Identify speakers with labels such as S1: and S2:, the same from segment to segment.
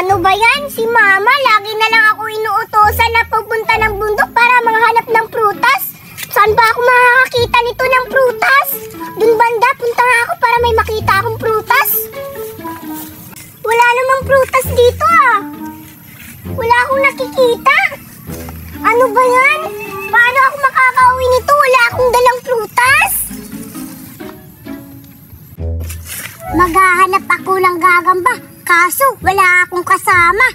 S1: Ano ba yan? Si Mama, lagi na lang ako inuutosan na pupunta ng bundok para manghanap ng prutas. Saan ba ako makakakita nito ng prutas? Dun banda, punta nga ako para may makita akong prutas. Wala namang prutas dito ah. Wala akong nakikita. Ano ba yan? Paano ako makakauwi nito? Wala akong dalang prutas. Maghahanap ako ng gagamba. Kaso, wala akong kasama.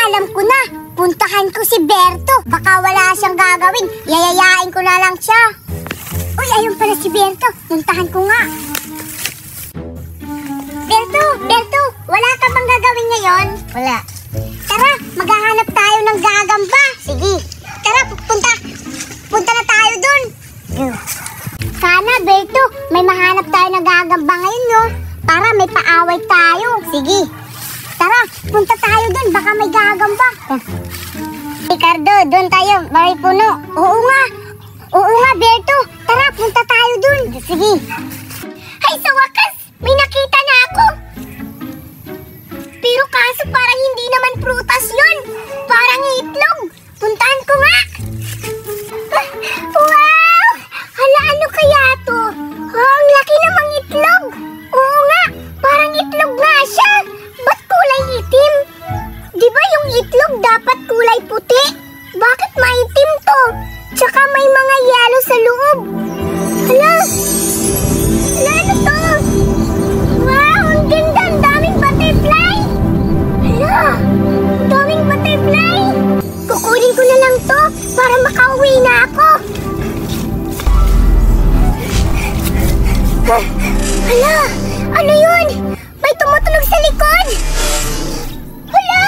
S1: Alam ko na. Puntahan ko si Berto. Baka wala siyang gagawin. Yayayain ko na lang siya. Uy, ayun pala si Berto. Puntahan ko nga. Berto, wala ka bang gagawin ngayon? Wala. Tara, maghahanap tayo ng gagamba. Sige. Tara, punta na tayo dun. Sana, Berto, may mahanap tayo ng gagamba ngayon, no? Para may paaway tayo. Sige. Tara, punta tayo dun. Baka may gagamba. Ricardo, dun tayo. May puno. Oo nga, Berto. Tara, punta tayo dun. Sige. Ay, sa wakas, may nakita na ako. Pero kaso parang hindi naman prutas yun. Parang itlog. Puntahan ko nga. Wow! Hala, ano kaya to? Ang laki namang itlog. Oo nga, parang itlog nga siya. Ba't kulay itim? Di ba yung itlog dapat kulay puti? Bakit maitim to? Tsaka may mga yelo sa loob. Hala, ano to? Wow, ang ganda, ang daming butterfly. Hala, ang daming butterfly. Kukunin ko na lang to para makauwi na ako. Hala, ano yun? May tumutunog sa likod. Hala!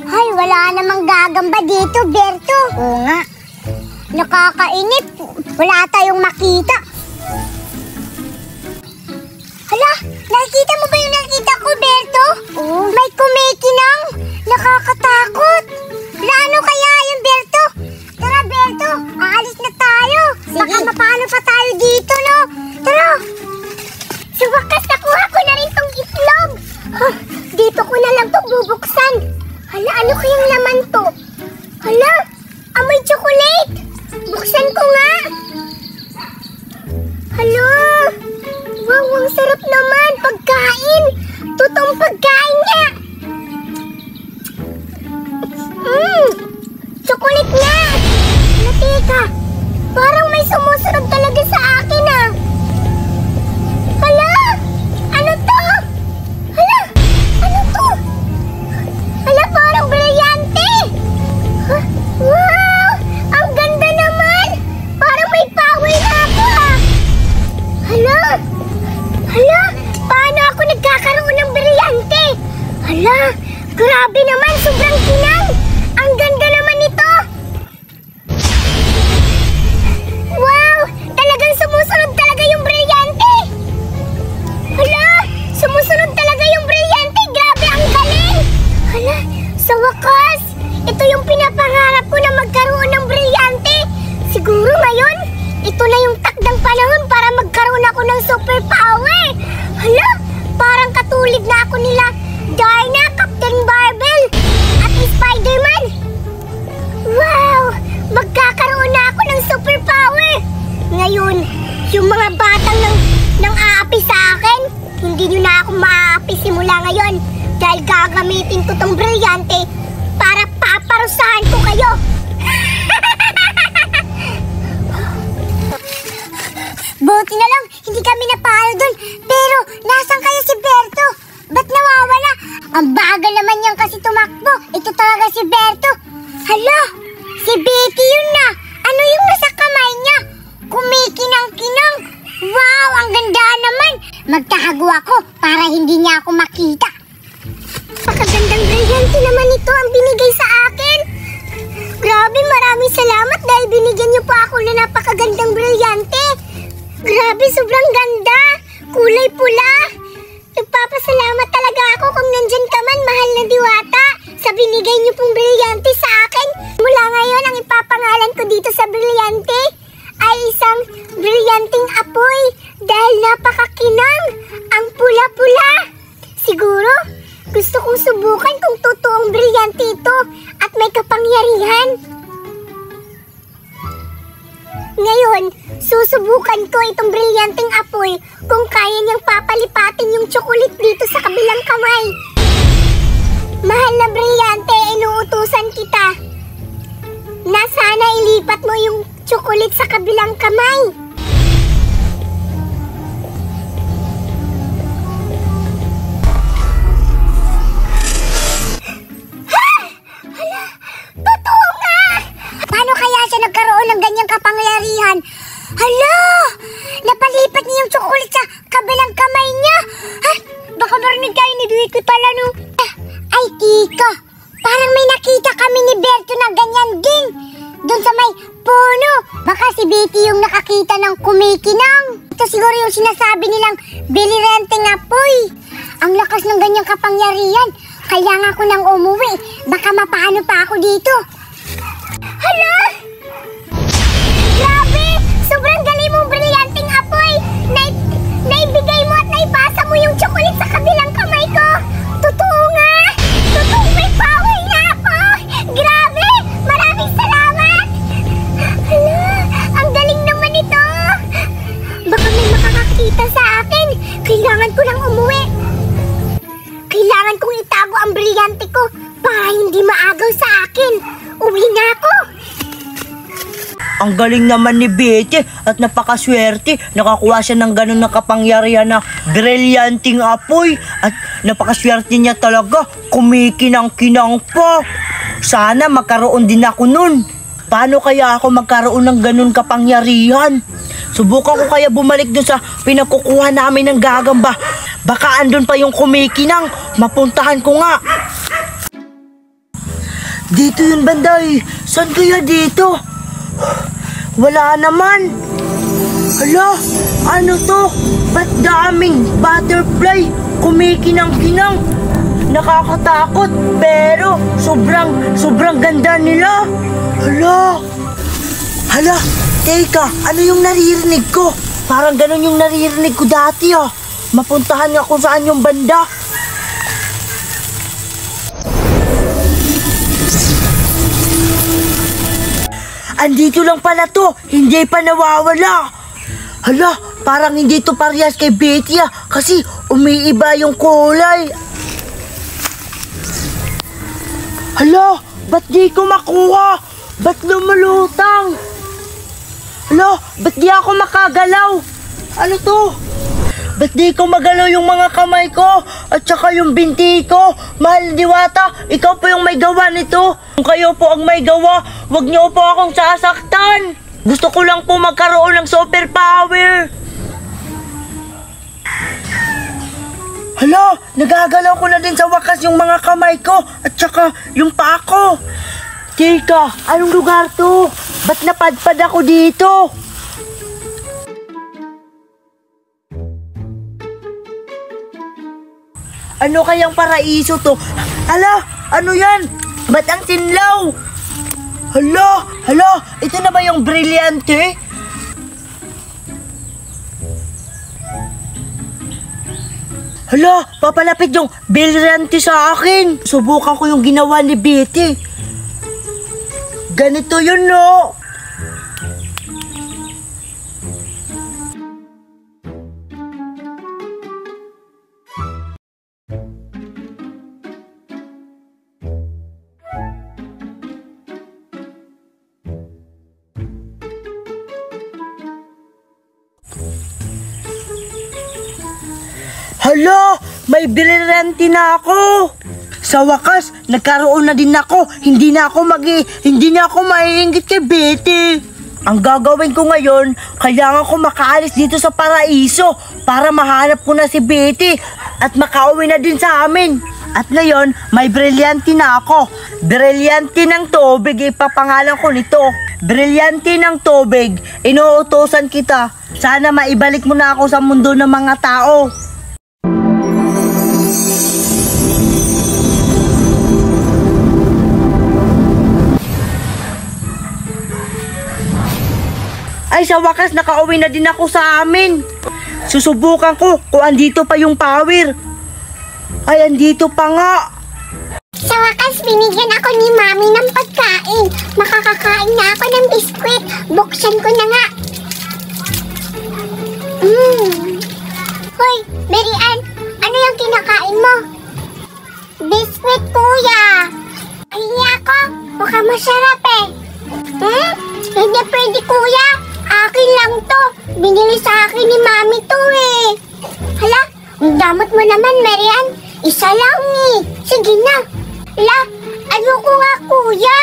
S1: Ay, wala namang gagamba dito, Berto. Oo nga. Nakakainip. Wala tayong makita. Hala, nakikita mo ba yung nakita ko, Berto? Oo. May kumikinang. Nakakatakot. Ano kaya yung Berto? Tara, Berto. Aalis na tayo. Sige. Baka mapano pa tayo dito, no? Tara. Sa wakas, nakuha ko na rin tong itlog. Dito ko na lang itong bubuksan. Hala, ano kayang laman to? Hala, amoy chocolate. Buksan ko nga. Hala. Wow, ang sarap naman. Pagkain. Totoong pagkain niya. Chocolate nga. Teka. Parang may sumusunod talaga sa akin ah. Hala. Ano to? Hala. Ano to? Hala, parang brilyante. Wow. Ang ganda naman. Parang may power na ako ah. Hala. Hala, paano ako nagkakaroon ng brilyante? Hala, grabe naman, sobrang kinang. Ang ganda naman ito. Wow, talagang sumusunod talaga yung brilyante. Hala, sumusunod talaga yung brilyante. Grabe, ang galing. Hala, sa wakas, ito yung pinapangarap ko na magkaroon ng brilyante. Siguro ngayon, ito na yung takdang panahon para magkaroon ako ng superpower. Hala, parang katulad na ako nila Darna, Captain Barbell, at Spider-Man. Wow, magkakaroon na ako ng superpower. Ngayon, yung mga batang nang aapi sa akin, hindi nyo na ako maaapi simula ngayon. Dahil gagamitin ko tong brilyante para paparusahan ko kayo. Buti na lang, hindi kami napalo dun. Pero, nasan kayo si Berto? Ba't nawawala? Ang bagal naman yan kasi tumakbo. Ito talaga si Berto. Hala, si Betty yun na. Ano yung nasa kamay niya? Kumikinang-kinang. Wow, ang ganda naman. Magtahago ako para hindi niya ako makita. Napakagandang brilyante naman ito ang binigay sa akin. Grabe, maraming salamat dahil binigyan niyo pa ako na napakagandang brilyante. Grabe, sobrang ganda. Kulay pula. Nagpapasalamat talaga ako kung nandyan ka man, mahal na diwata, sa binigay niyo pong brilyante sa akin. Mula kapangyarihan. Ngayon, susubukan ko itong brilyanteng apoy kung kaya niyang papalipatin yung tsokolit dito sa kabilang kamay. Mahal na brilyante, inuutusan kita na sana ilipat mo yung tsokolit sa kabilang kamay. Totoo nga! Paano kaya siya nagkaroon ng ganyang kapangyarihan? Hala! Napalipat niya yung tsokolit sa kabilang kamay niya! Ha? Baka marinig tayo ni Betty pala, no? Ay, Tika! Parang may nakita kami ni Berto na ganyan din! Doon sa may puno! Baka si Betty yung nakakita ng kumikinang! Ito siguro yung sinasabi nilang bilirenteng apoy! Ang lakas ng ganyang kapangyarihan! Kailangan ko nang umuwi. Baka mapaano pa ako dito. Hala! Grabe! Sobrang galing mong brilyanteng apoy! Naibigay mo at naipasa mo yung tsokolit sa kabilang kamay ko! Totoo nga! Totoo, may power na ako! Grabe! Maraming salamat! Hala! Ang galing naman ito! Baka may makakakita sa akin! Kailangan ko nang umuwi! Kailangan kong itago ang brilyante ko para hindi maagaw sa akin. Uwi na ako.
S2: Ang galing naman ni Betty at napakaswerte. Nakakuha siya ng ganun na kapangyarihan na brilyanteng apoy. At napakaswerte niya talaga. Kumikinang-kinang pa. Sana magkaroon din ako nun. Paano kaya ako magkaroon ng ganun kapangyarihan? Subukan ko kaya bumalik dun sa pinagkukuha namin ng gagamba. Baka andun pa yung kumikinang. Mapuntahan ko nga. Dito yun, Banday. Saan kaya dito? Wala naman. Hala, ano to? Ba't daming butterfly? Kumikinang-kinang. Nakakatakot, pero sobrang ganda nila. Hala, teka, ano yung naririnig ko? Parang ganun yung naririnig ko dati, ah. Mapuntahan nga kung saan yung banda. Andito lang pala to, hindi pa nawawala. Hala, parang hindi to parehas kay Betty, ah, kasi umiiba yung kulay. Hala, ba't di ko makuha? Ba't lumulutang? Hala, ba't di ako makagalaw? Ano to? Ba't di ko magalaw yung mga kamay ko? At saka yung binti ko? Mahal Diwata, ikaw po yung may gawa nito. Kung kayo po ang may gawa, wag niyo po akong sasaktan. Gusto ko lang po magkaroon ng superpower. Hala, nagagalaw ko na din sa wakas yung mga kamay ko at saka yung paa ko. Teka, anong lugar to? Ba't napadpad ako dito? Ano kayang paraiso to? Hala, ano yan? Ba't ang sinlaw? Hala, ito na ba yung brilyante? Hala, papalapit yung brilyante sa akin. Subukan ko yung ginawa ni Betty. Ganito yun, no? Hala, may brilyante na ako. Sa wakas, nagkaroon na din ako. Hindi na ako maiinggit kay Betty. Ang gagawin ko ngayon, kailangan ko makaalis dito sa paraiso para mahanap ko na si Betty at makauwi na din sa amin. At ngayon, may brilyante na ako. Brilyante ng tubig, ipapangalan ko nito. Brilyante ng tubig, inuutosan kita. Sana maibalik mo na ako sa mundo ng mga tao. Ay, sa wakas, nakauwi na din ako sa amin. Susubukan ko kung andito pa yung power. Ay, andito pa nga.
S1: Sa wakas, binigyan ako ni Mami ng pagkain. ako ng biskwit. Buksan ko na nga. Hoy, Mary Ann, ano yung kinakain mo? Biskwit, kuya. Hingi ako. Mukhang masarap eh. Hindi pwede, kuya. Akin lang to. Binili sa akin ni mami to eh. Hala, ang damot mo naman, Mary Ann. Isa lang eh. Sige na. Hala, ano ko nga, kuya?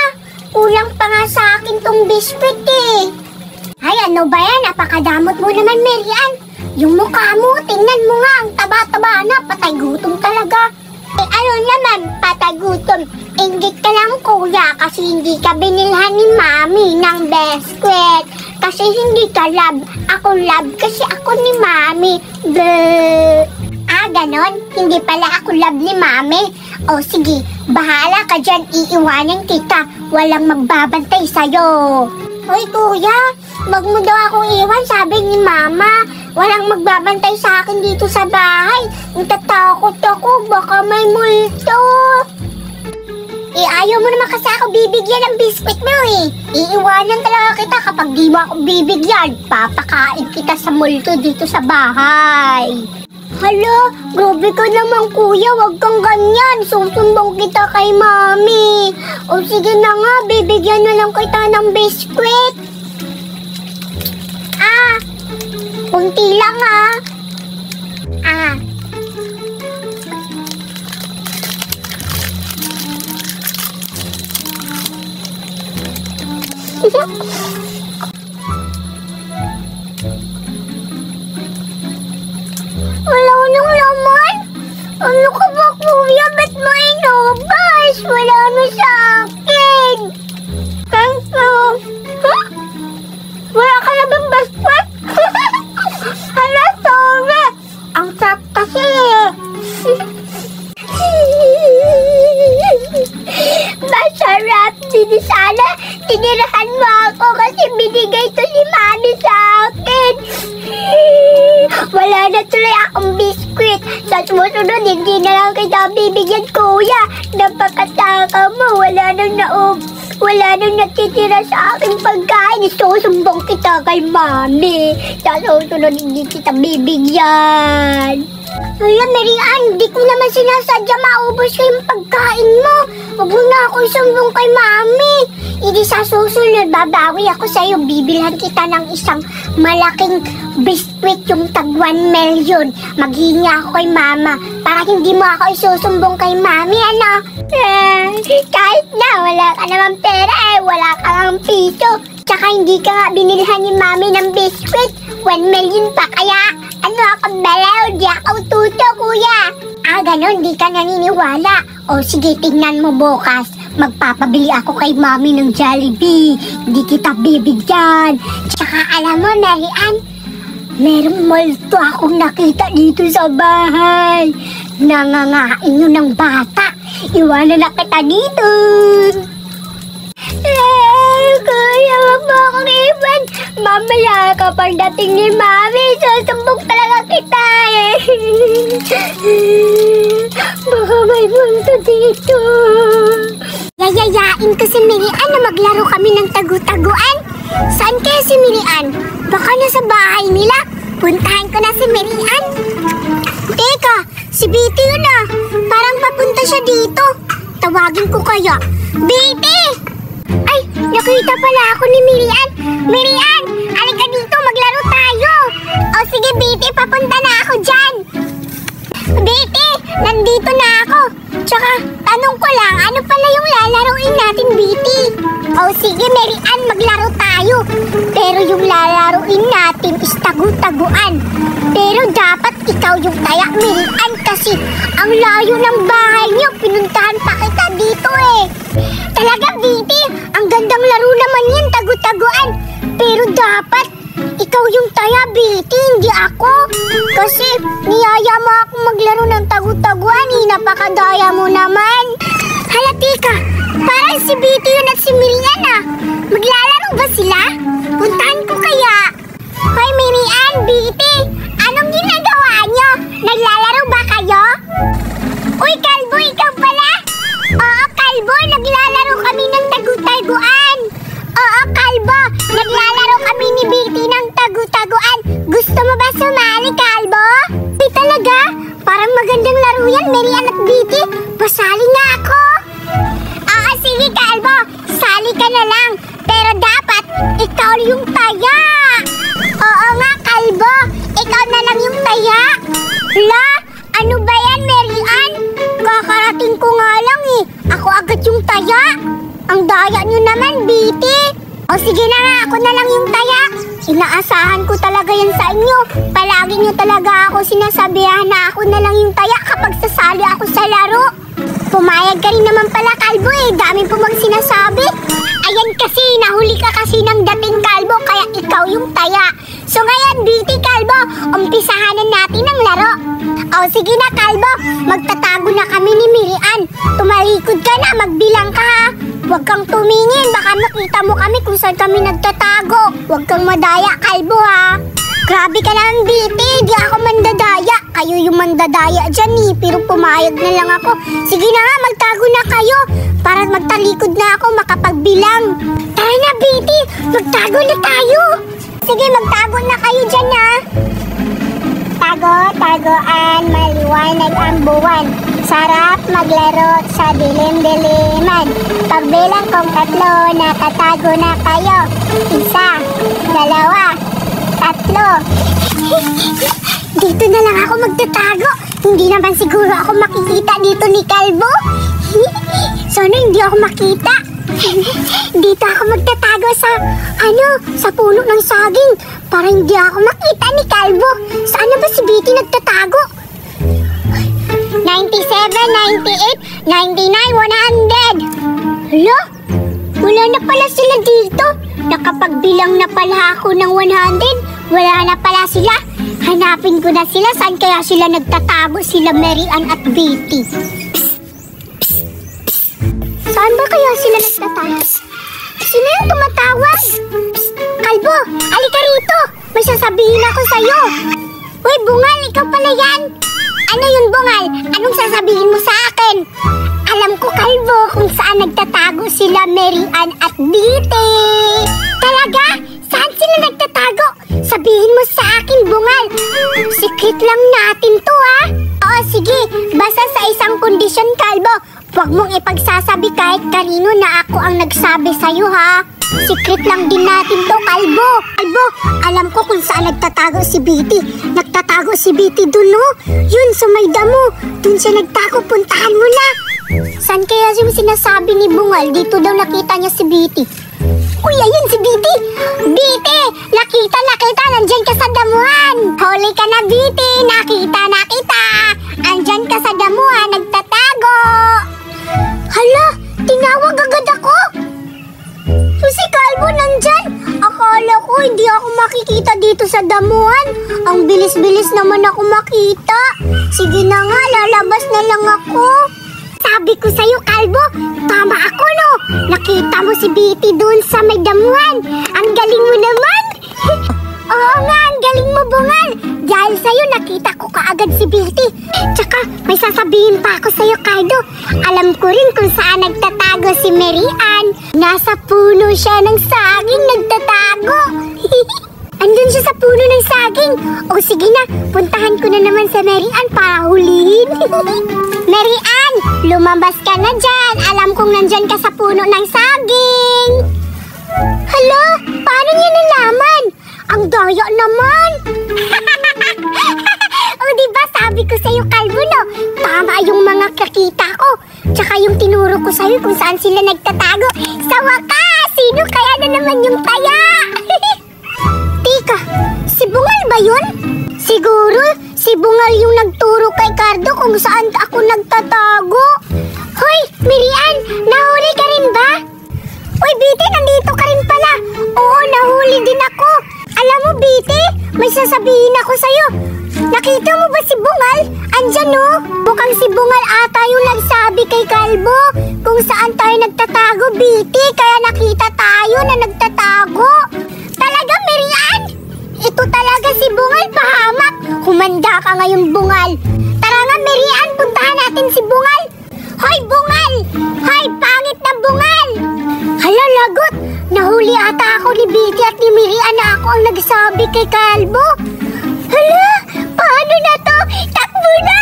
S1: Kulang pa nga sa akin tong biskwit eh. Ay, ano ba yan? Napakadamot mo naman, Mary Ann. Yung mukha mo, tingnan mo nga. Ang taba-taba na. Patay gutom talaga. Eh, ano naman, patay gutom. Inggit ka lang, kuya, kasi hindi ka binilhan ni mami ng biskwit. Kasi hindi ka love. Ako love kasi ako ni mami. Bleh. Ah, ganon? Hindi pala ako love ni mami. O sige, bahala ka dyan. Iiwanan kita. Walang magbabantay sa'yo. Hoy, kuya, wag mo daw akong iwan, sabi ni mama. Walang magbabantay sa akin dito sa bahay. Natatakot ako, baka may multo. Eh, ayaw mo naman kasi ako bibigyan ng biskwit mo eh. Iiwanan talaga kita kapag di mo ako bibigyan. Papakain kita sa multo dito sa bahay. Hala, grabe ka naman, kuya. Wag kang ganyan. Susumbong kita kay mami. O sige na nga, bibigyan na lang kita ng biskwit. Ah, kunti lang ah. Ah. Wala nang laman? Ano ka ba, kuya? Ba't mo inubos? Wala na sa akin. Kanso? Huh? Wala ka na bang basket? Hala, sorry. Ang sarap kasi. Masarap. Hindi sana tinirahan mo ako kasi binigay to si mami sa akin. Wala na tuloy akong biskwit. Sa susunod, hindi na lang kita bibigyan, kuya. Napakataka mo. Wala nang natitira sa aking pagkain. Isusumbong kita kay mami. Sa susunod, hindi kita bibigyan. Hala, Mary Ann, di ko naman sinasadya maubos yung pagkain mo. Huwag mo na ako isumbong kay mami. Hindi sa susunod, babawi ako sa'yo. Bibilhan kita ng isang malaking biskwit, yung tag 1 million. Maghingi ako kay mama para hindi mo ako isusumbong kay mami, ano? Kahit na, wala ka naman pera eh. Wala ka naman piso. Tsaka hindi ka nga binilhan ni mami ng biskwit. 1 million pa, kaya ano ako balaw, di ako tuto, kuya. Ah, ganon, di ka naniniwala. O sige, tingnan mo bukas. Magpapabili ako kay mami ng Jollibee. Hindi kita bibigyan. Tsaka alam mo, Mary Ann, merong multo akong nakita dito sa bahay. Nangangain yun ng bata. Iwanan na kita dito. Kuya, wag mo akong iwan. Mamaya kapag dating ni mami, susumbong talaga kita eh. Baka may multo dito. Yayayain ko si Mary Ann na maglaro kami ng tagu-taguan. Saan kaya si Mary Ann? Baka nasa bahay nila. Puntahan ko na si Mary Ann. Teka, si Betty yun ah. Parang papunta siya dito. Tawagin ko kaya. Betty! Ay, nakita pala ako ni Mary Ann. Mary Ann, halika dito, maglaro tayo. O sige, Betty, papunta na ako dyan. Betty, nandito na ako. Tsaka, tanong ko lang, ano pala yung lalaroin natin, Betty? O sige, Mary Ann, maglaro tayo. Pero yung lalaroin natin is tagu-taguan. Pero dapat ikaw yung taya, Mary Ann, kasi ang layo ng bahay niyo. Pinuntahan pa kita dito eh. Talaga, Betty, ang gandang laro naman yan, tagu-taguan. Pero dapat ikaw yung taya, Betty, hindi ako. Kasi niyaya mo ako maglaro ng tagu-taguan eh. Napakadaya mo naman. Hala, tika, parang si Betty yun at si Mary Ann ah. Maglalaro ba sila? Puntahan ko kaya. Hoy, Mary Ann, Betty, anong ginagawa nyo? Naglalaro ba kayo? Uy, Kalbo, ikaw pala? Oo, Kalbo, naglalaro kami ng tagu-taguan. Oo, Kalbo. na lang. Pero dapat, ikaw yung taya. Oo nga, Kalbo. Ikaw na lang yung taya. La, ano ba yan, Mary Ann? Kakarating ko nga lang eh. Ako agad yung taya. Ang daya nyo naman, Biti. O sige na nga, ako na lang yung taya. Inaasahan ko talaga yan sa inyo. Palagi nyo talaga ako sinasabihan na ako na lang yung taya kapag sasali ako sa laro. Pumayag ka rin naman pala, Kalbo eh. Dami po mang sinasabi. Ayan kasi, nahuli ka kasi ng dating, Kalbo, kaya ikaw yung taya. So ngayon, Beauty, Kalbo, umpisahan na natin ang laro. O sige na, Kalbo, magtatago na kami ni Mary Ann. Tumalikod ka na, magbilang ka ha. Huwag kang tumingin, baka makita mo kami kung saan kami nagtatago. Huwag kang madaya, Kalbo ha. Grabe ka naman, Beauty, di ako mandadaya. Kayo yung mandadaya dyan eh, pero pumayag na lang ako. Sige na nga, magtago na kayo para magtalikod na ako makapagbilang. Tara na, Beauty, magtago na tayo. Sige, magtago na kayo dyan ha. Tago, tagoan, maliwanag ang buwan. Sarap maglaro sa dilim-diliman. Pagbilang kong 3, nakatago na kayo. 1, 2, 3. Dito na lang ako magtatago. Hindi naman siguro ako makikita dito ni Kalbo. Sana hindi ako makita. Dito ako magtatago sa puno ng saging para hindi ako makita ni Kalbo. Saan na ba si Biti nagtatago? 97, 98, 99, 100. Hala? Wala na pala sila dito. Nakapagbilang na pala ako ng 100. Wala na pala sila. Hanapin ko na sila. Saan kaya sila nagtatago? Sila Mary Ann at Betty. Saan ba kaya sila nagtatago? Sino yung tumatawag? Kalbo, alika rito. May sasabihin ako sa'yo. Uy, Bungal, ikaw pala yan. Ano yun, Bungal? Anong sasabihin mo sa akin? Alam ko, Kalbo, kung saan nagtatago sila Mary Ann at Betty. Talaga? Saan sila nagtatago? Sabihin mo sa akin, Bungal. Secret lang natin to, ha? Oo, sige. Basta sa isang kondisyon, Kalbo. Huwag mong ipagsasabi kahit kanino na ako ang nagsabi sa'yo, ha? Secret lang din natin to, Kalbo. Kalbo, alam ko kung saan nagtatago si Betty. Nagtatago si Betty dun, no? Yun, sa may damo. Dun siya nagtago, puntahan mo na. Saan kaya yung sinasabi ni Bungal? Dito daw nakita niya si Betty. Uy, ayun si Betty. Betty, nakita, nandyan ka sa damuhan. Huli ka na, Betty. Nakita. Andyan ka sa damuhan, nagtatago. Hala, tinawag agad ako. So si Kalbo nandyan. Akala ko hindi ako makikita dito sa damuhan. Ang bilis-bilis naman ako makita. Sige na nga, lalabas na lang ako. Sabi ko sa'yo, Kalbo, tama ako, no? Nakita mo si Betty doon sa may damuhan. Ang galing mo naman. Oo nga, ang galing mo, Bungal. Dahil sa'yo, nakita ko kaagad si Betty. Tsaka, may sasabihin pa ako sa'yo, Kalbo. Alam ko rin kung saan nagtatago si Mary Ann. Nasa puno siya ng saging nagtatago. Andun siya sa puno ng saging. O sige na, puntahan ko na naman sa Mary Ann para hulihin. Mary Ann, lumabas ka na dyan. Alam kong nandyan ka sa puno ng saging. Hala, paano niya nalaman? Ang daya naman. O diba sabi ko sa'yo, Kalbo, no? Tama yung mga kakita ko. Tsaka yung tinuro ko sa'yo kung saan sila nagtatago. Sa wakas, sino kaya na naman yung taya? Tika, si Bungal ba yun? Siguro, si Bungal yung nagturo kay Cardo kung saan ako nagtatago. Hoy, Mary Ann, nahuli ka rin ba? Uy, Betty, nandito ka rin pala. Oo, nahuli din ako. Alam mo, Betty, may sasabihin ako sa'yo. Nakita mo ba si Bungal? Andyan, no? Mukhang si Bungal ata yung nagsabi kay Kalbo kung saan tayo nagtatago, Betty. Kaya nakita tayo na nagtatago. Talaga, Mary Ann? Ito talaga si Bungal, pahamak. Humanda ka ngayon, Bungal. Tara nga, Mary Ann, puntahan natin si Bungal. Hoy, Bungal! Hoy, pangit na Bungal! Hala, lagot! Nahuli ata ako ni Betty at ni Mary Ann na ako ang nagsabi kay Kalbo. Hala, paano na to? Takbo na!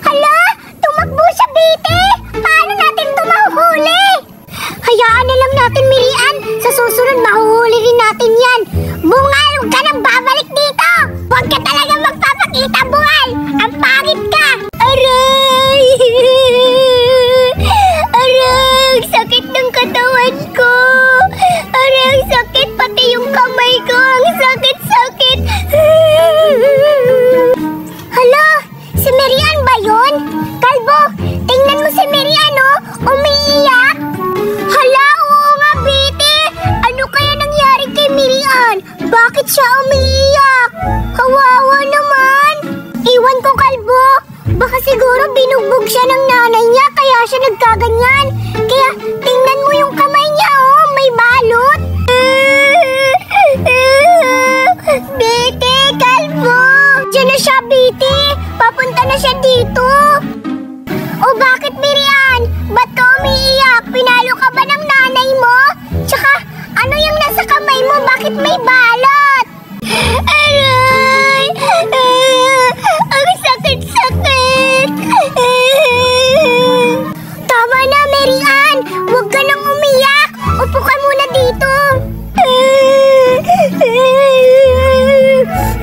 S1: Hala, tumakbo siya, Betty! Paano natin ito mahuhuli? Hayaan na lang natin, Mirian. Sa susunod, mahuhuli rin natin yan. Bungal, huwag ka nang babalik dito. Huwag ka talaga magpapakita, Bungal. Ang pangit ka. Aray! Aray! Ang sakit ng katawan ko. Aray, ang sakit. Pati yung kamay ko. Ang sakit-sakit. Hala, si Mirian ba yun? Kalbo, tingnan mo si Mirian, oh. Umiiyak. Hala, oo nga, Bete. Ano kaya nangyari kay Mirian? Bakit siya umiiyak? Kawawa naman. Iwan ko, Kalbo. Baka siguro binugbog siya ng nanay niya kaya siya nagkaganyan. Kaya tingnan mo yung kamay niya, oh. May balot. Bete, Kalbo. Diyan na siya, Bete. Papunta na siya dito. O bakit, Mirian? Ba't ka umiiyak? Pinalo ka ba ng nanay mo? Tsaka, ano yung nasa kamay mo? Bakit may balot? Aray! Ang sakit-sakit! Tama na, Mirian! Huwag ka nang umiyak! Upo ka muna dito!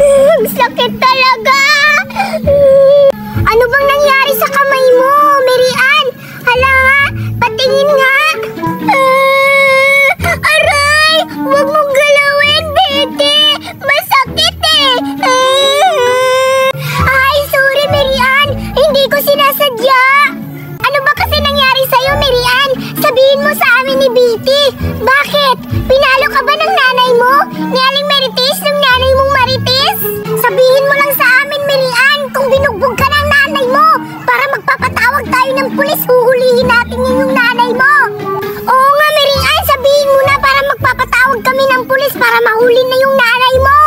S1: Ang sakit talaga! Ano bang nangyari sa kamay mo, Mirian? Hala nga, patingin nga. Aray! Huwag mong galawin, Bete. Masakit eh. Ay, sorry, Mirian. Hindi ko sinasadya. Ano ba kasi nangyari sa'yo, Mirian? Sabihin mo sa amin ni Bete. Bakit? Pinalo ka ba ng nanay mo? Ni Aling Marites, ng nanay mong Marites? Sabihin mo lang sa amin, Mirian, kung binugbog ka ng nanay mo para magpapatawag tayo ng pulis, huhulihin natin yung nanay mo. Oo nga, Mirian, sabihin mo na para magpapatawag kami ng pulis para mahuli na yung nanay mo.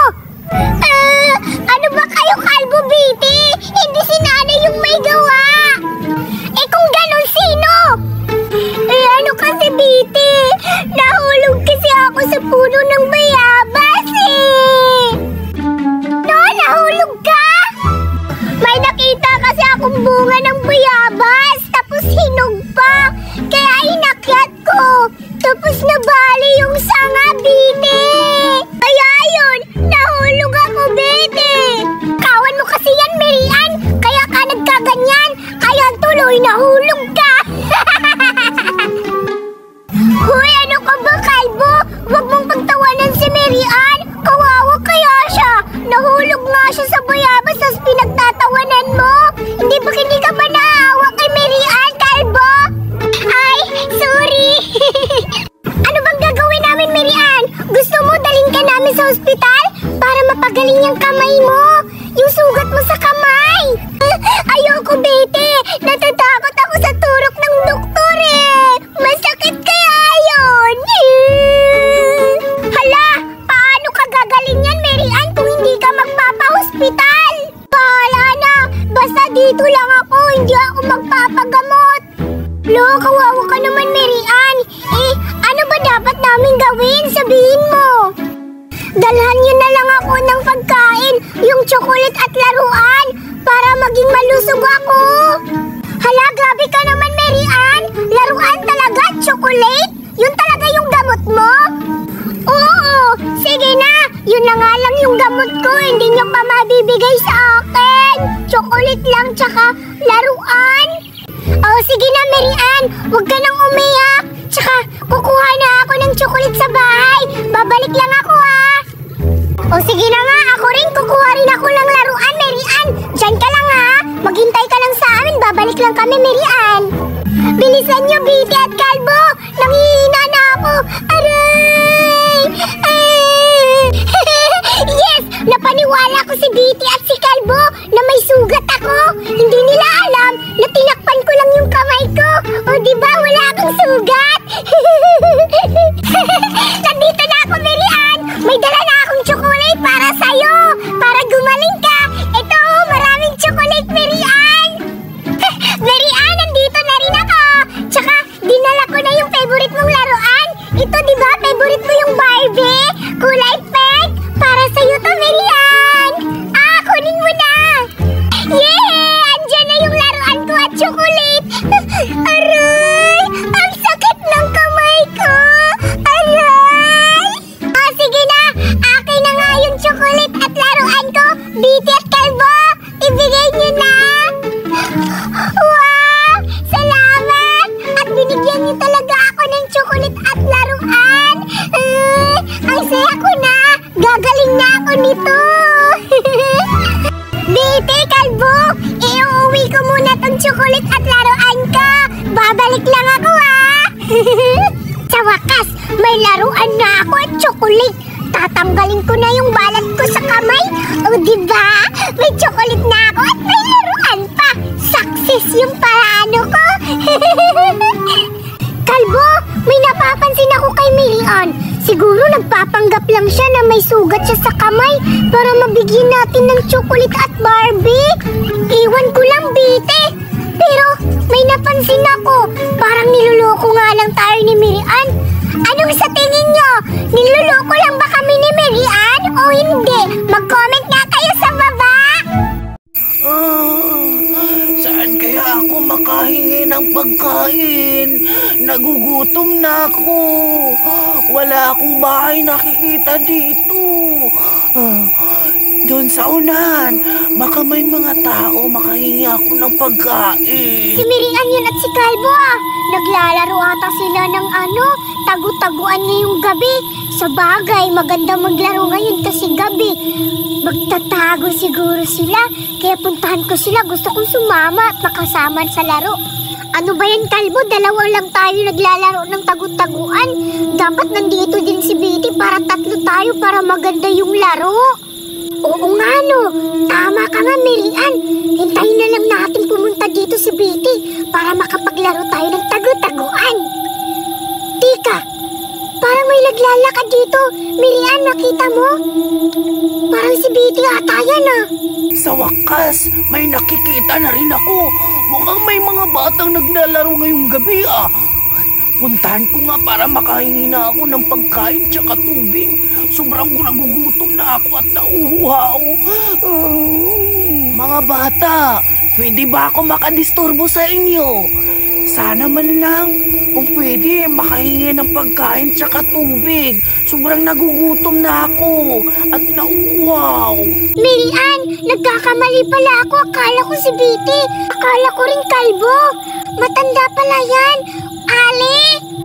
S1: Ano ba kayo, Kalbo, Bete? Hindi si nanay yung may gawa. Eh kung ganon, sino? Ano kasi, Bete? Nahulog kasi ako sa puno ng bayabas eh. No, nahulog ka? May nakita kasi akong bunga ng bayabas, tapos hinog pa. Kaya inakyat ko. Tapos nabali yung sanga, Bete. Kaya yun, nahulog ako, Bete. Kawan mo kasi yan, Mirian. Kaya ka nagkaganyan. Kaya tuloy nahulog ka. Hoy, ano ka ba, Kalbo? Huwag mong pagtawanan si Mirian. Kawawa kaya siya. Nahulog nga siya sa bayabas, tapos pinagtatawanan mo. Hindi ka ba naawa kay Mirian, Kalbo? Ay, sorry. Ano bang gagawin namin, Mirian? Gusto mo dalhin ka namin sa ospital para mapagaling yung kamay mo? Yung sugat mo sa kamay. Ayoko, Bete. Natatakot ako sa turok ng doktor eh. Masakit kaya yun. Hala, paano ka gagaling yan, Mirian, kung hindi ka magpapahospital? Bahala na. Basta dito lang ako. Hindi ako magpapagamot. Lo, kawawa ka naman, Mirian. Eh, ano ba dapat namin gawin? Sabihin mo. Dalhan niyo na lang ako ng pagkain, yung chocolate at laruan, para maging malusog ako. Hala, grabe ka naman, Mirian. Laruan talaga, chocolate? Yun talaga yung gamot mo? Oo, sige na. Yun na nga lang yung gamot ko. Hindi niyo pa mabibigay sa akin. Chocolate lang, tsaka laruan. Oh, sige na, Mirian. Huwag ka nang umiyak. Tsaka, kukuha na ako ng chocolate sa bahay. Babalik lang ako, ha. O sige na nga, ako rin. Kukuha rin ako ng laruan, Mirian. Diyan ka lang, ha. Maghintay ka lang sa amin. Babalik lang kami, Mirian. Bilisan niyo, Bete at Kalbo. Nanghihina na ako. Aray! Yes! Napaniwala ko si Bete at si Kalbo na may sugat ako. Hindi nila alam na tinakpan ko lang yung kamay ko. O diba, wala akong sugat? Nandito na ako, Mirian. May dala na akong chocolate para sa'yo. Para gumaling ka. Ito, maraming chocolate, Mirian. Mirian, nandito na rin ako. Tsaka, dinala ko na yung masaya ako na. Gagaling na ako nito. Bete, Kalbo, iuwi ko muna tong tsokolit at laruan ka. Babalik lang ako, ha. Sa wakas, may laruan na ako at tsokolit. Tatanggalin ko na yung balat ko sa kamay. O, diba? May tsokolit na ako at may laruan pa. Success yung parano ko. Kalbo, may napapansin ako kay Milian. Siguro nagpapanggap lang siya na may sugat siya sa kamay para mabigyan natin ng tsokolit at Barbie. Iwan ko lang, Bite. Pero may napansin ako. Parang niloloko nga lang tayo ni Milian. Anong sa tingin nyo? Niloloko lang ba kami ni Milian o hindi? Mag-comment nga kayo sa baba.
S2: Saan kaya ako makahingi ng pagkain? Nagugutom na ako. Wala akong bahay nakikita dito. Doon sa unahan, baka may mga tao makahingi ako ng pagkain.
S1: Si Milian yun at si Kalbo, naglalaro ata sila ng tagu-taguan ngayong gabi. Sa bagay, maganda maglaro ngayon kasi gabi. Magtatago siguro sila, kaya puntahan ko sila. Gusto kong sumama at makasama sa laro. Ano ba yan, Kalbo? Dalawa lang tayo naglalaro ng tagu-taguan. Dapat nandito din si Betty para tatlo tayo para maganda yung laro. Oo nga, no. Tama ka nga, Milian. Hintayin na lang natin pumunta dito si Betty para makapaglaro tayo ng tagu-taguan. Tika, parang may naglalakad dito. Milian, nakita mo? Parang si Betty ata yan,
S2: Sa wakas, may nakikita na rin ako. Mukhang may mga batang naglalaro ngayong gabi, Puntahan ko nga para makahingi na ako ng pagkain tsaka tubig. Sobrang nagugutom na ako at nauuhaw. Mga bata, pwede ba ako makadisturbo sa inyo? Sana man lang kung pwede makahingi ng pagkain tsaka tubig. Sobrang nagugutom na ako at nauuhaw.
S1: Milian, nagkakamali pala ako. Akala ko si Betty. Akala ko rin Kalbo. Matanda pala yan. Ali!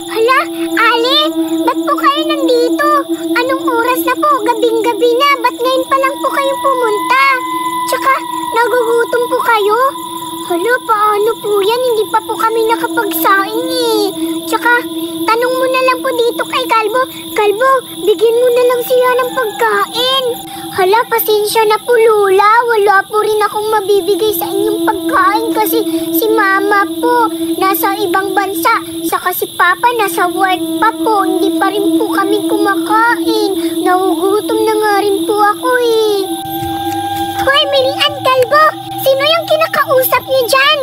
S1: Hala, Ali! Ba't po kayo nandito? Anong oras na po? Gabing-gabi na. Ba't ngayon pa lang po kayo pumunta? Tsaka, nagugutom po kayo? Hala, paano po yan? Hindi pa po kami nakapagsaing Tsaka, tanong mo na lang po dito kay Kalbo. Kalbo, bigyan mo na lang siya ng pagkain. Hala, pasensya na po, Lola. Wala po rin akong mabibigay sa inyong pagkain kasi si Mama po nasa ibang bansa. Saka si Papa nasa work pa po. Hindi pa rin po kami kumakain. Nagugutom na nga rin po ako Hoy, Milian, Kalbo! Sino yung kinakausap niyo dyan?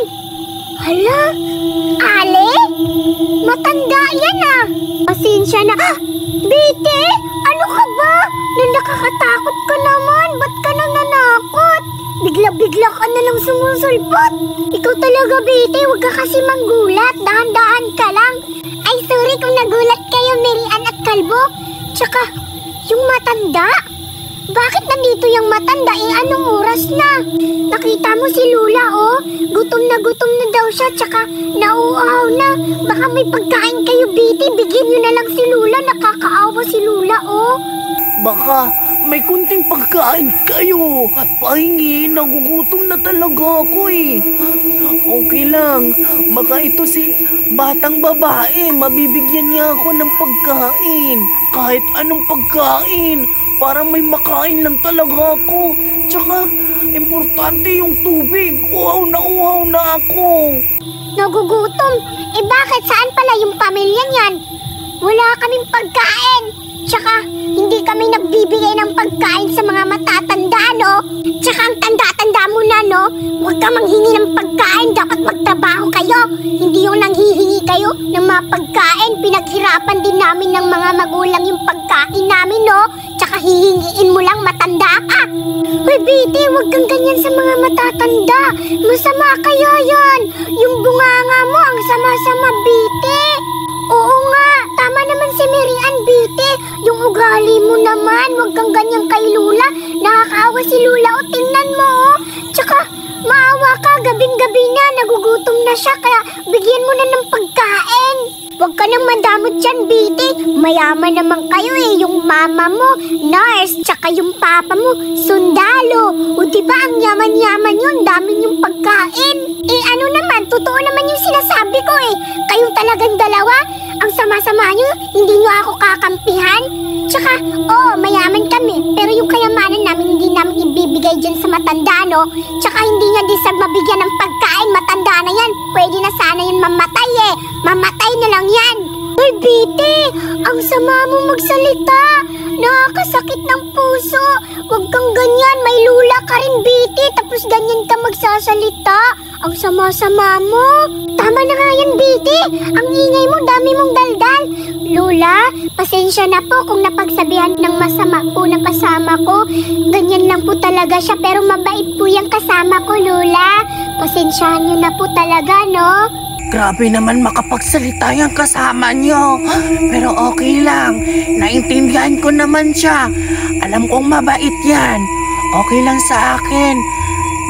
S1: Hala, Ale? Matanda yan Pasensya na. Bete, ano ka ba? Nakakatakot ka naman. Ba't ka nananakot? Bigla-bigla ka na lang sumusulpot. Ikaw talaga, Bete. Huwag ka kasi manggulat. Dahan-dahan ka lang. Ay, sorry kung nagulat kayo, Milian at Kalbo. Tsaka, yung matanda. Bakit nandito yung matanda? Anong oras na? Nakita mo si Lula, Gutom na daw siya, tsaka nauuhaw na. Baka may pagkain kayo, Betty. Bigyan nyo na lang si Lula. Nakakaawa si Lula,
S2: Baka may kunting pagkain kayo. Pahingi, nagugutom na talaga ako Okay lang. Baka ito si batang babae. Mabibigyan niya ako ng pagkain. Kahit anong pagkain. Para may makain lang talaga ako. Tsaka, importante yung tubig. Uhaw na ako.
S1: Nagugutom? Bakit? Saan pala yung pamilya niyan? Wala kaming pagkain. Tsaka, hindi kami nagbibigay ng pagkain sa mga matatanda, Tsaka ang tanda-tanda mo na, Huwag ka manghingi ng pagkain. Dapat magtrabaho kayo. Hindi yung nanghihingi kayo ng mga pagkain. Pinaghirapan din namin ng mga magulang yung pagkain namin, Tsaka hihingiin mo lang, matanda ka. Hoy, Betty, huwag kang ganyan sa mga matatanda. Masama kaya yan. Yung bunganga mo, ang sama-sama, Betty. Oo nga, tama naman si Milian, Betty. Yung ugali mo naman, huwag kang ganyan kay Lula. Nakakaawa si Lula, tingnan mo, Tsaka, maawa ka, gabing-gabi na, nagugutom na siya, kaya bigyan mo na ng pagkain. Huwag ka nang madamot dyan, Biti. Mayaman naman kayo eh. Yung mama mo, nurse, tsaka yung papa mo, sundalo. O diba ang yaman-yaman yun, dami yung pagkain. Eh ano naman, totoo naman yung sinasabi ko eh. Kayong talagang dalawa, ang sama-sama nyo, hindi nyo ako kakampihan. Tsaka, mayaman kami, pero yung kayamanan namin hindi namin ibibigay dyan sa matanda, no? Tsaka hindi nga disag mabigyan ng pagkain, matanda na yan. Pwede na sana yun mamatay eh. Mamatay na lang yan. Uy, Biti, ang sama mo magsalita. Nakakasakit ng puso. Huwag kang ganyan, may lula ka rin, Biti. Tapos ganyan ka magsasalita. Ang sama-sama mo. Tama na nga yan, Biti. Ang ingay mo, dami mong daldal. Lola, pasensya na po kung napagsabihan ng masama po na kasama ko. Ganyan lang po talaga siya, pero mabait po yung kasama ko, Lola. Pasensyahan niyo na po talaga, no?
S2: Grabe naman makapagsalita yung kasama niyo. Pero okay lang. Naintindihan ko naman siya. Alam kong mabait yan. Okay lang sa akin.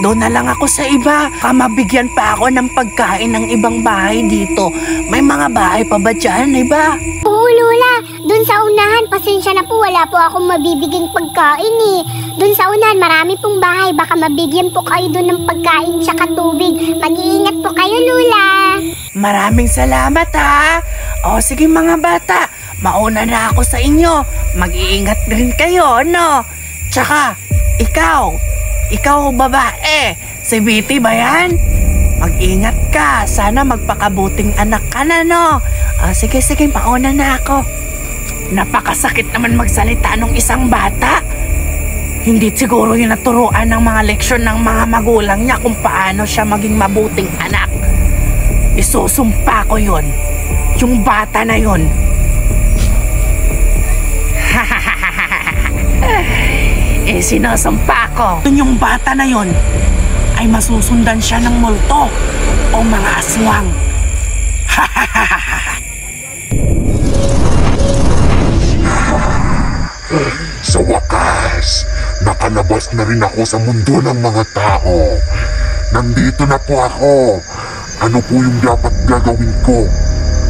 S2: Doon na lang ako sa iba. Mabigyan pa ako ng pagkain ng ibang bahay dito. May mga bahay pa ba dyan, iba?
S1: Oo, Lola. Doon sa unahan, pasensya na po, wala po akong mabibiging pagkain eh. Doon sa unahan, marami pong bahay. Baka mabigyan po kayo doon ng pagkain tsaka tubig. Mag-iingat po kayo, Lola.
S2: Maraming salamat ha. O sige mga bata, mauna na ako sa inyo. Mag-iingat rin kayo, no? Tsaka, ikaw babae, si Biti ba yan? Mag-ingat ka, sana magpakabuting anak ka na, no? Sige, mauna na ako. Napakasakit naman magsalita ng isang bata. Hindi siguro yung naturuan ng mga leksyon ng mga magulang niya kung paano siya maging mabuting anak. Isusumpa ko yun. Yung bata na yun. Sinasumpa ko. Yung bata na yun ay masusundan siya ng multo o mga aswang.
S3: Sa wakas, nakalabas na rin ako sa mundo ng mga tao. Nandito na po ako. Ano po yung dapat gagawin ko?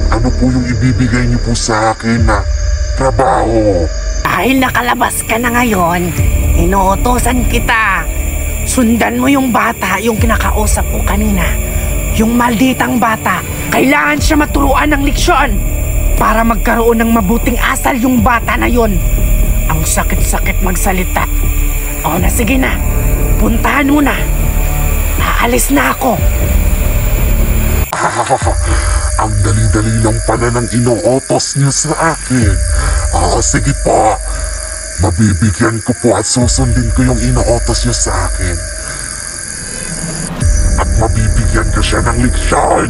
S3: Ano po yung ibibigay niyo po sa akin na trabaho?
S2: Dahil nakalabas ka na ngayon, inuutosan kita. Sundan mo yung bata, yung kinakausap ko kanina. Yung malditang bata, kailangan siya maturuan ng leksyon para magkaroon ng mabuting asal yung bata na yon. Ang sakit-sakit magsalita. O na, sige na. Puntahan mo na. Aalis na ako.
S3: Ang dali-dali lang pala ng inuutos niyo sa akin. Sige po. Mabibigyan ko po at susundin ko yung inuutos niyo sa akin. At mabibigyan ko siya ng leksyon.